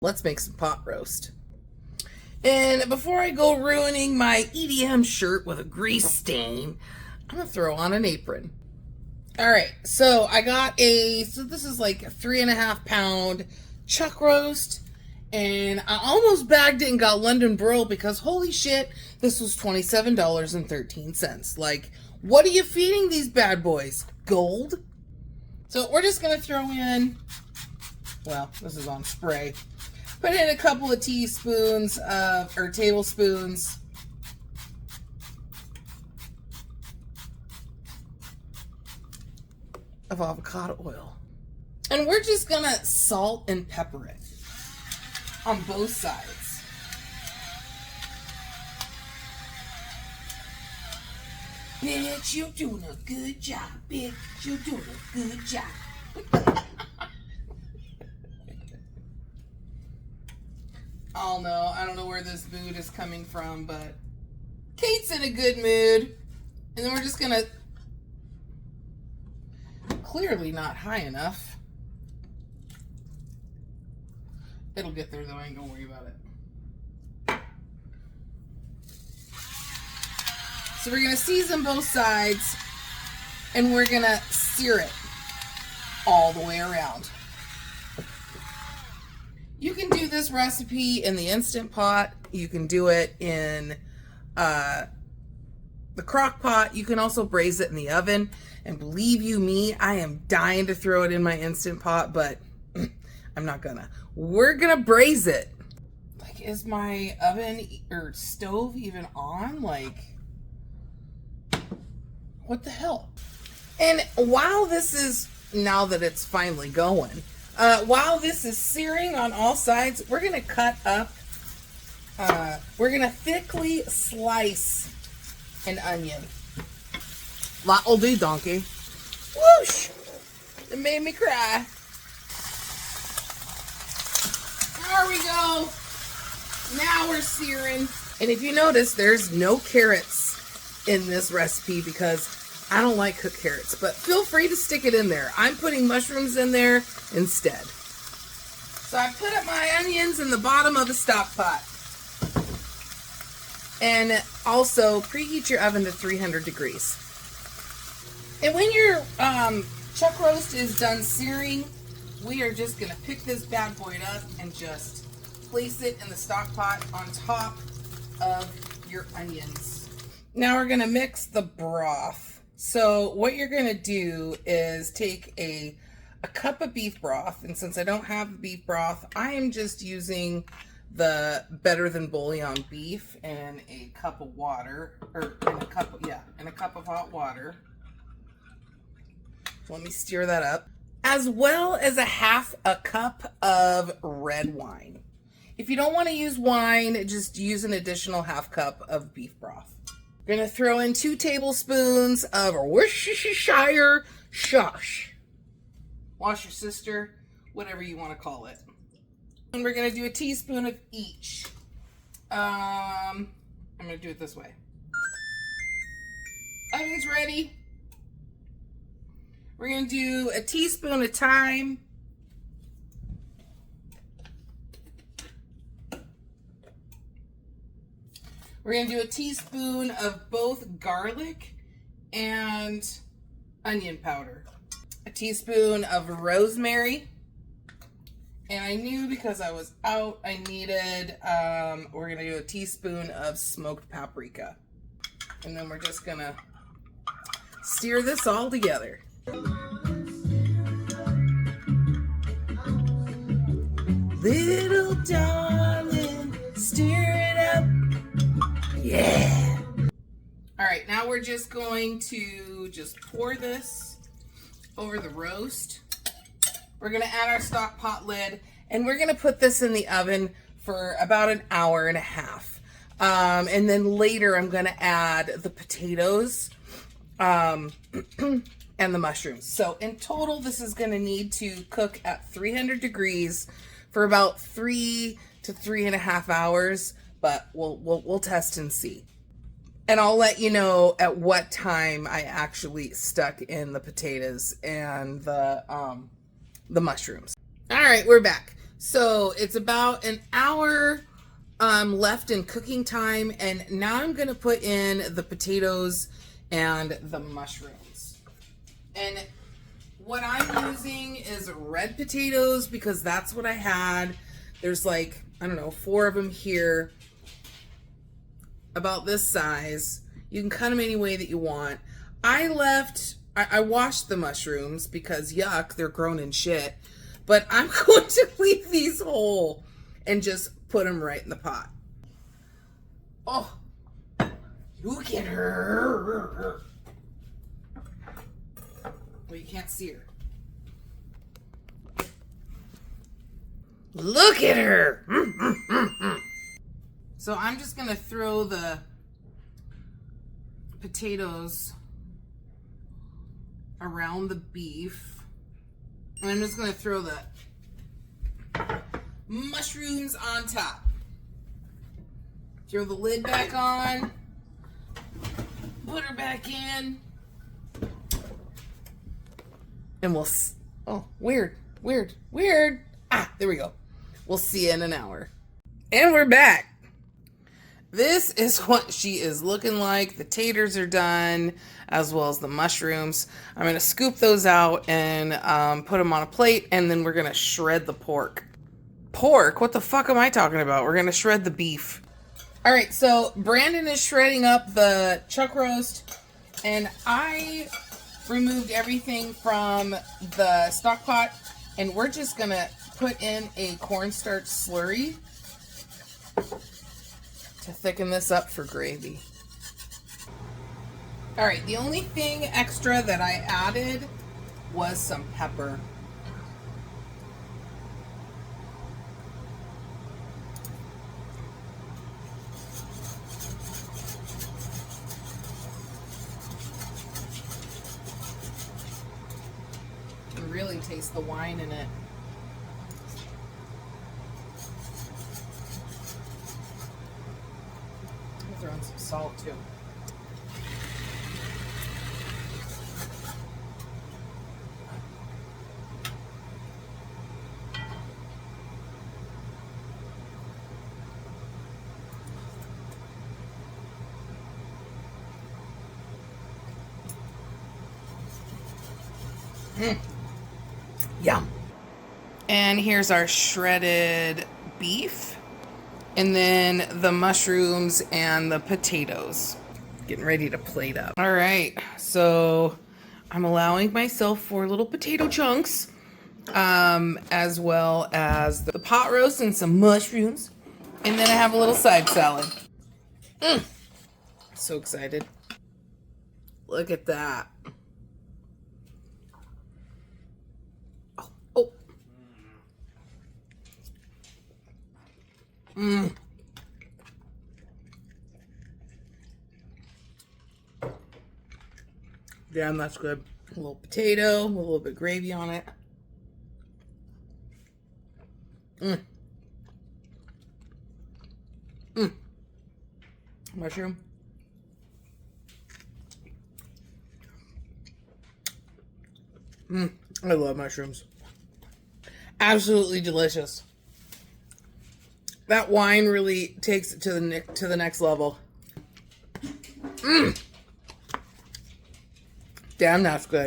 Let's make some pot roast. And before I go ruining my EDM shirt with a grease stain, I'm gonna throw on an apron. All right, so I got so this is like a 3.5 pound chuck roast, and I almost bagged it and got London broiled because holy shit, this was $27.13. Like, what are you feeding these bad boys? Gold? So we're just gonna throw in, well, this is on spray. Put in a couple of teaspoons or tablespoons of avocado oil. And we're just gonna salt and pepper it on both sides. Bitch, you're doing a good job. Bitch, you're doing a good job. Oh no, I don't know where this mood is coming from, but Kate's in a good mood. And then we're just gonna, clearly not high enough. It'll get there though, I ain't gonna worry about it. So we're gonna season both sides and we're gonna sear it all the way around. You can do this recipe in the Instant Pot. You can do it in the crock pot. You can also braise it in the oven. And believe you me, I am dying to throw it in my Instant Pot, but I'm not gonna. We're gonna braise it. Like, is my oven or stove even on? Like, what the hell? And while this is, now that it's finally going, while this is searing on all sides, we're going to cut up, we're going to thickly slice an onion. That'll do, donkey. Whoosh! It made me cry. There we go. Now we're searing. And if you notice, there's no carrots in this recipe because I don't like cooked carrots, but feel free to stick it in there. I'm putting mushrooms in there instead. So I put up my onions in the bottom of the stock pot. And also preheat your oven to 300 degrees. And when your chuck roast is done searing, we are just gonna pick this bad boy up and just place it in the stock pot on top of your onions. Now we're gonna mix the broth. So what you're gonna do is take a cup of beef broth, and since I don't have beef broth, I am just using the Better Than Bouillon beef and a cup of water, or in a cup of hot water. Let me stir that up, as well as a half a cup of red wine. If you don't want to use wine, just use an additional half cup of beef broth. We're going to throw in 2 tablespoons of Worcestershire sauce. Worcestershire, whatever you want to call it. And we're going to do a teaspoon of each. I'm going to do it this way. Oven's ready. We're going to do a teaspoon of thyme. We're going to do a teaspoon of both garlic and onion powder. A teaspoon of rosemary. And I knew because I was out, I needed, we're going to do a teaspoon of smoked paprika. And then we're just going to stir this all together. Little darling, stir it up. Yeah. All right, now we're just going to just pour this over the roast. We're going to add our stock pot lid, and we're going to put this in the oven for about an hour and a half. And then later I'm going to add the potatoes and the mushrooms. So in total, this is going to need to cook at 300 degrees for about 3 to 3.5 hours. But we'll test and see. And I'll let you know at what time I actually stuck in the potatoes and the mushrooms. All right, we're back. So it's about an hour left in cooking time, and now I'm gonna put in the potatoes and the mushrooms. And what I'm using is red potatoes because that's what I had. There's like, I don't know, 4 of them here, about this size. You can cut them any way that you want. I washed the mushrooms because yuck, they're grown in shit. But I'm going to leave these whole and just put them right in the pot. Oh, look at her. Well, you can't see her. Look at her. So I'm just going to throw the potatoes around the beef. And I'm just going to throw the mushrooms on top. Throw the lid back on. Put her back in. And we'll... Oh, weird. Ah, there we go. We'll see you in an hour. And we're back. This is what she is looking like. The taters are done, as well as the mushrooms. I'm going to scoop those out and put them on a plate, and then we're going to shred the pork. Pork? What the fuck am I talking about? We're going to shred the beef. All right, so Brandon is shredding up the chuck roast, and I removed everything from the stock pot, and we're just going to put in a cornstarch slurry to thicken this up for gravy. All right, the only thing extra that I added was some pepper. You can really taste the wine in it. I'm throwing some salt too. Yum. And here's our shredded beef. And then the mushrooms and the potatoes. Getting ready to plate up. All right, so I'm allowing myself 4 little potato chunks, as well as the pot roast and some mushrooms. And then I have a little side salad. So excited. Look at that. Oh. Damn, that's good. A little potato, a little bit of gravy on it. Mushroom. I love mushrooms. Absolutely delicious. That wine really takes it to the next level. Damn, that's good.